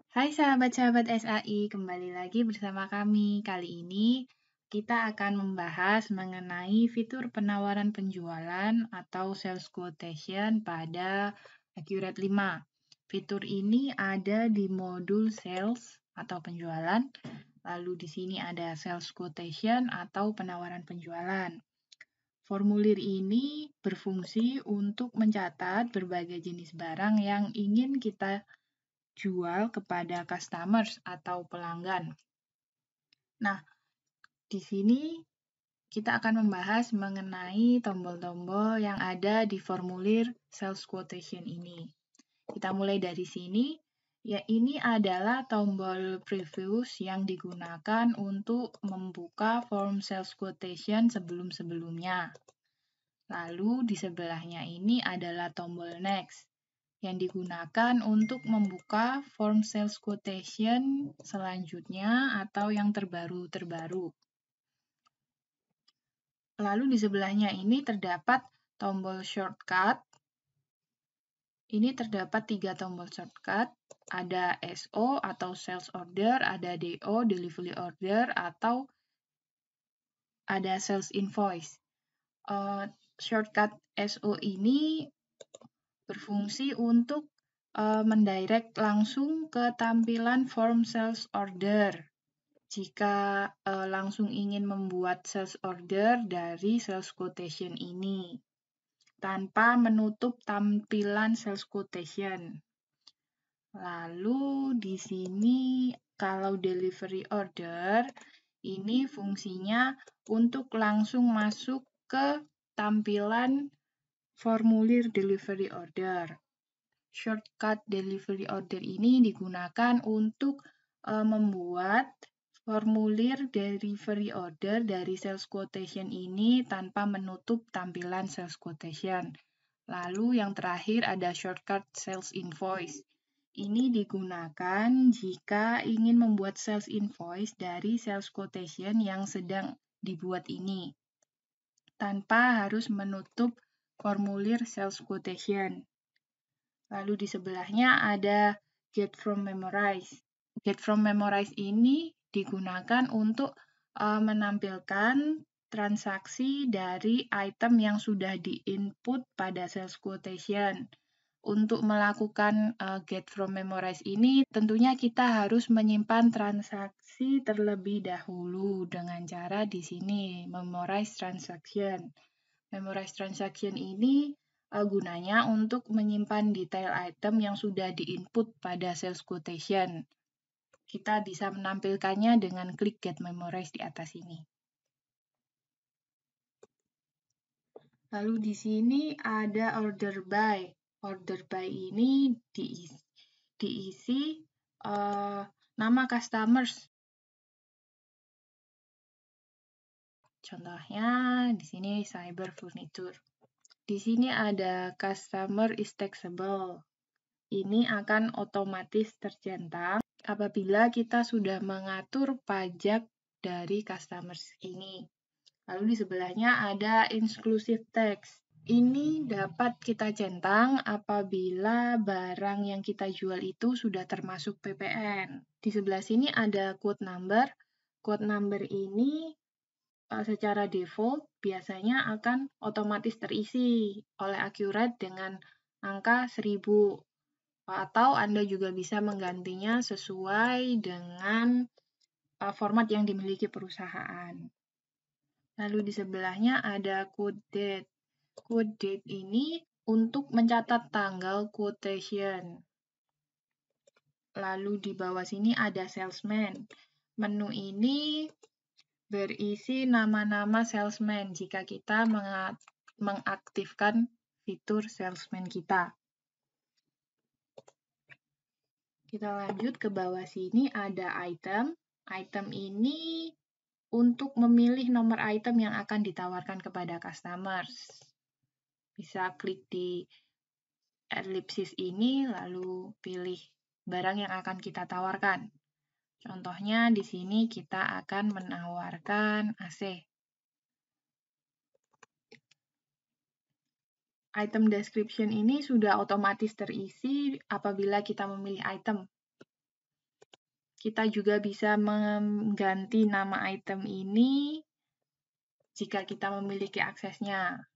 Hai sahabat-sahabat SAI, kembali lagi bersama kami. Kali ini kita akan membahas mengenai fitur penawaran penjualan atau sales quotation pada Accurate 5. Fitur ini ada di modul sales atau penjualan, lalu di sini ada sales quotation atau penawaran penjualan. Formulir ini berfungsi untuk mencatat berbagai jenis barang yang ingin kita jual kepada customers atau pelanggan. Nah, di sini kita akan membahas mengenai tombol-tombol yang ada di formulir sales quotation ini. Kita mulai dari sini, ya ini adalah tombol previous yang digunakan untuk membuka form sales quotation sebelum-sebelumnya. Lalu di sebelahnya ini adalah tombol next yang digunakan untuk membuka form sales quotation selanjutnya atau yang terbaru-terbaru. Lalu di sebelahnya ini terdapat tombol shortcut. Ini terdapat 3 tombol shortcut. Ada SO atau sales order, ada DO, delivery order, atau ada sales invoice. Shortcut SO ini berfungsi untuk mendirect langsung ke tampilan form sales order. Jika langsung ingin membuat sales order dari sales quotation ini, tanpa menutup tampilan sales quotation. Lalu di sini kalau delivery order, ini fungsinya untuk langsung masuk ke tampilan formulir delivery order. Shortcut delivery order ini digunakan untuk membuat formulir delivery order dari sales quotation ini tanpa menutup tampilan sales quotation. Lalu yang terakhir ada shortcut sales invoice. Ini digunakan jika ingin membuat sales invoice dari sales quotation yang sedang dibuat ini, tanpa harus menutup formulir sales quotation. Lalu di sebelahnya ada get from memorize. Get from memorize ini digunakan untuk menampilkan transaksi dari item yang sudah di-input pada sales quotation. Untuk melakukan get from memorize ini, tentunya kita harus menyimpan transaksi terlebih dahulu dengan cara di sini, memorize transaction. Memorize transaction ini gunanya untuk menyimpan detail item yang sudah di-input pada sales quotation. Kita bisa menampilkannya dengan klik Get Memorize di atas ini. Lalu di sini ada order by. Order by ini diisi nama customers. Contohnya di sini Cyber Furniture. Di sini ada customer is taxable. Ini akan otomatis tercentang apabila kita sudah mengatur pajak dari customers ini. Lalu di sebelahnya ada inclusive tax. Ini dapat kita centang apabila barang yang kita jual itu sudah termasuk PPN. Di sebelah sini ada quote number. Quote number ini secara default biasanya akan otomatis terisi oleh Accurate dengan angka 1000. Atau Anda juga bisa menggantinya sesuai dengan format yang dimiliki perusahaan. Lalu di sebelahnya ada quote date. Quote date ini untuk mencatat tanggal quotation. Lalu di bawah sini ada salesman. Menu ini berisi nama-nama salesman jika kita mengaktifkan fitur salesman kita. Kita lanjut ke bawah sini ada item. Item ini untuk memilih nomor item yang akan ditawarkan kepada customers. Bisa klik di ellipsis ini, lalu pilih barang yang akan kita tawarkan. Contohnya di sini kita akan menawarkan AC. Item description ini sudah otomatis terisi apabila kita memilih item. Kita juga bisa mengganti nama item ini jika kita memiliki aksesnya.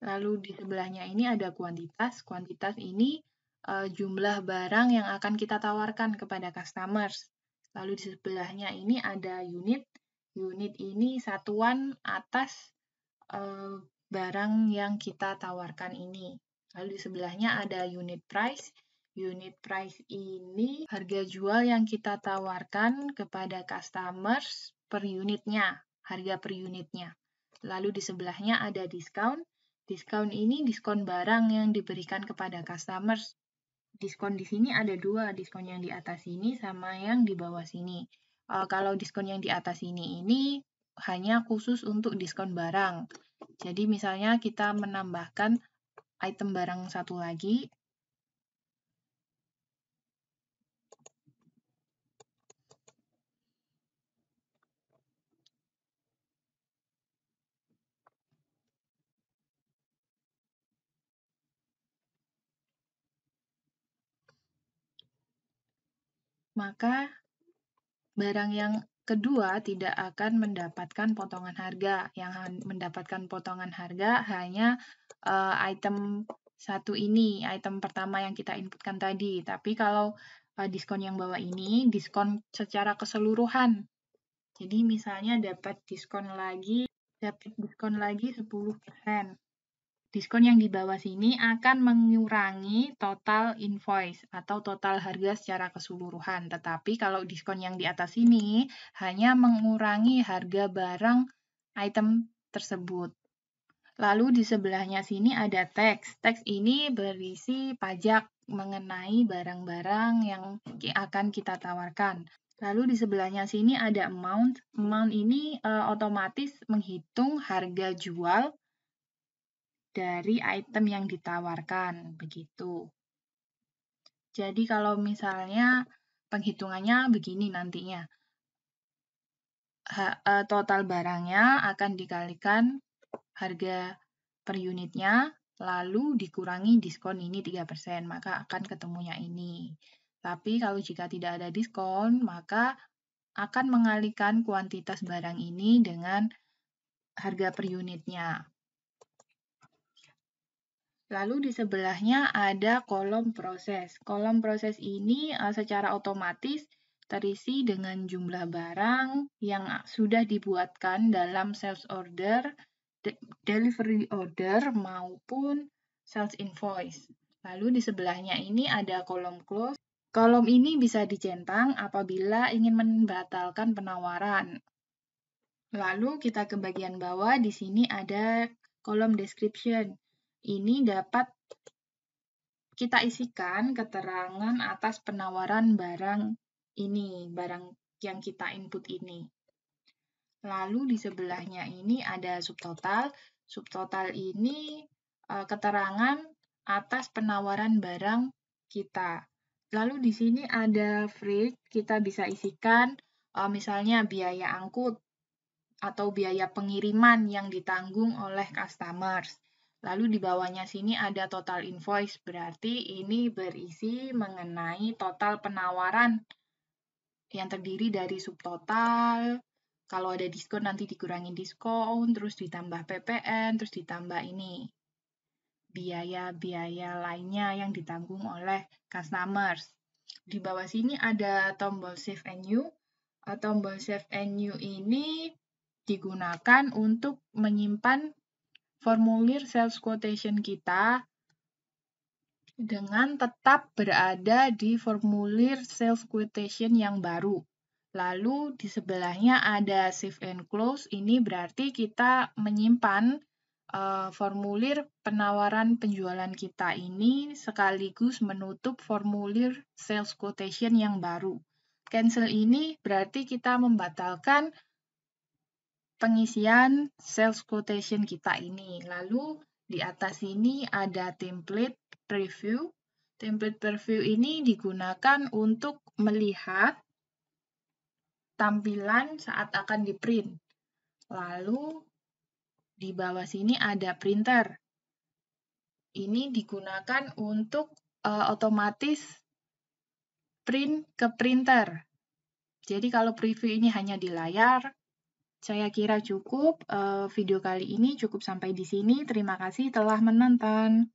Lalu di sebelahnya ini ada kuantitas. Kuantitas ini jumlah barang yang akan kita tawarkan kepada customers. Lalu di sebelahnya ini ada unit. Unit ini satuan atas barang yang kita tawarkan ini. Lalu di sebelahnya ada unit price. Unit price ini harga jual yang kita tawarkan kepada customers per unitnya, harga per unitnya. Lalu di sebelahnya ada diskon. Diskon ini diskon barang yang diberikan kepada customers. Diskon di sini ada dua, diskon yang di atas sini sama yang di bawah sini. Kalau diskon yang di atas ini hanya khusus untuk diskon barang. Jadi misalnya kita menambahkan item barang satu lagi, maka barang yang kedua tidak akan mendapatkan potongan harga. Yang mendapatkan potongan harga hanya item satu ini, item pertama yang kita inputkan tadi. Tapi kalau diskon yang bawah ini, diskon secara keseluruhan. Jadi misalnya dapat diskon lagi 10%. Diskon yang di bawah sini akan mengurangi total invoice atau total harga secara keseluruhan. Tetapi kalau diskon yang di atas ini hanya mengurangi harga barang item tersebut. Lalu di sebelahnya sini ada tax. Tax ini berisi pajak mengenai barang-barang yang akan kita tawarkan. Lalu di sebelahnya sini ada amount. Amount ini otomatis menghitung harga jual dari item yang ditawarkan, begitu. Jadi kalau misalnya penghitungannya begini nantinya. Total barangnya akan dikalikan harga per unitnya, lalu dikurangi diskon ini 3%, maka akan ketemunya ini. Tapi kalau jika tidak ada diskon, maka akan mengalihkan kuantitas barang ini dengan harga per unitnya. Lalu di sebelahnya ada kolom proses. Kolom proses ini secara otomatis terisi dengan jumlah barang yang sudah dibuatkan dalam sales order, delivery order, maupun sales invoice. Lalu di sebelahnya ini ada kolom close. Kolom ini bisa dicentang apabila ingin membatalkan penawaran. Lalu kita ke bagian bawah, di sini ada kolom description. Ini dapat kita isikan keterangan atas penawaran barang ini, barang yang kita input ini. Lalu di sebelahnya ini ada subtotal. Subtotal ini keterangan atas penawaran barang kita. Lalu di sini ada freight, kita bisa isikan misalnya biaya angkut atau biaya pengiriman yang ditanggung oleh customers. Lalu di bawahnya sini ada total invoice, berarti ini berisi mengenai total penawaran yang terdiri dari subtotal, kalau ada diskon nanti dikurangi diskon, terus ditambah PPN, terus ditambah ini biaya-biaya lainnya yang ditanggung oleh customers. Di bawah sini ada tombol Save and New. Tombol Save and New ini digunakan untuk menyimpan formulir sales quotation kita dengan tetap berada di formulir sales quotation yang baru. Lalu di sebelahnya ada Save and Close, ini berarti kita menyimpan formulir penawaran penjualan kita ini sekaligus menutup formulir sales quotation yang baru. Cancel ini berarti kita membatalkan pengisian sales quotation kita ini. Lalu di atas ini ada template preview. Template preview ini digunakan untuk melihat tampilan saat akan di-print. Lalu di bawah sini ada printer. Ini digunakan untuk otomatis print ke printer. Jadi kalau preview ini hanya di layar, saya kira cukup. Video kali ini cukup sampai di sini. Terima kasih telah menonton.